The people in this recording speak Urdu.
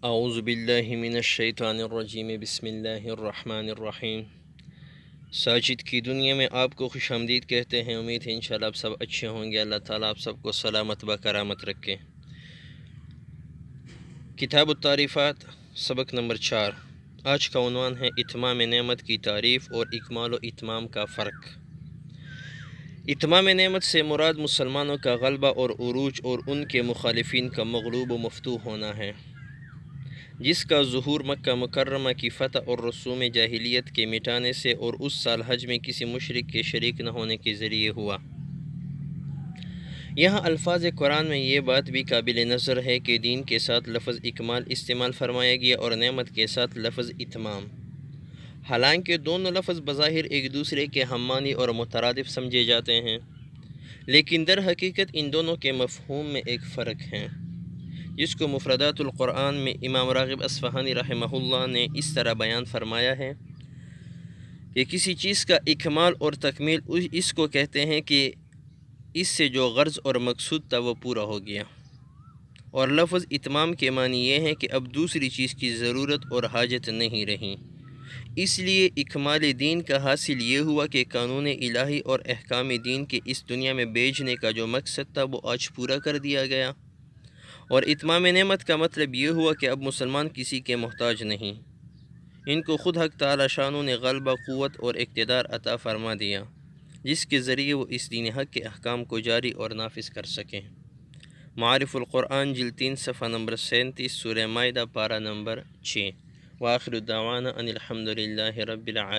اعوذ باللہ من الشیطان الرجیم بسم اللہ الرحمن الرحیم۔ ساجد کی دنیا میں آپ کو خوش آمدید کہتے ہیں۔ امید ہے انشاءاللہ آپ سب اچھے ہوں گے۔ اللہ تعالیٰ آپ سب کو سلامت بکرامت رکھے۔ کتاب التعریفات سبق نمبر 4۔ آج کا عنوان ہے اتمام نعمت کی تعریف اور اکمال و اتمام کا فرق۔ اتمام نعمت سے مراد مسلمانوں کا غلبہ اور عروج اور ان کے مخالفین کا مغلوب و مفتوح ہونا ہے، جس کا ظہور مکہ مکرمہ کی فتح اور رسوم جاہلیت کے مٹانے سے اور اس سال حج میں کسی مشرک کے شریک نہ ہونے کے ذریعے ہوا۔ یہاں الفاظ قرآن میں یہ بات بھی قابل نظر ہے کہ دین کے ساتھ لفظ اکمال استعمال فرمایا گیا اور نعمت کے ساتھ لفظ اتمام، حالانکہ دونوں لفظ بظاہر ایک دوسرے کے ہم معنی اور مترادف سمجھے جاتے ہیں، لیکن در حقیقت ان دونوں کے مفہوم میں ایک فرق ہے، جس کو مفردات القرآن میں امام راغب اصفہانی رحمہ اللہ نے اس طرح بیان فرمایا ہے کہ کسی چیز کا اکمال اور تکمیل اس کو کہتے ہیں کہ اس سے جو غرض اور مقصود تھا وہ پورا ہو گیا، اور لفظ اتمام کے معنی یہ ہے کہ اب دوسری چیز کی ضرورت اور حاجت نہیں رہی۔ اس لیے اکمال دین کا حاصل یہ ہوا کہ قانون الہی اور احکام دین کے اس دنیا میں بھیجنے کا جو مقصد تھا وہ آج پورا کر دیا گیا، اور اتمام نعمت کا مطلب یہ ہوا کہ اب مسلمان کسی کے محتاج نہیں، ان کو خود حق تعالی شانوں نے غلبہ، قوت اور اقتدار عطا فرما دیا، جس کے ذریعے وہ اس دین حق کے احکام کو جاری اور نافذ کر سکیں۔ معارف القرآن جلد 3 صفحہ نمبر 37، سورہ مائدہ پارہ نمبر 6۔ وآخر دعوانا ان الحمد للہ رب العالمین۔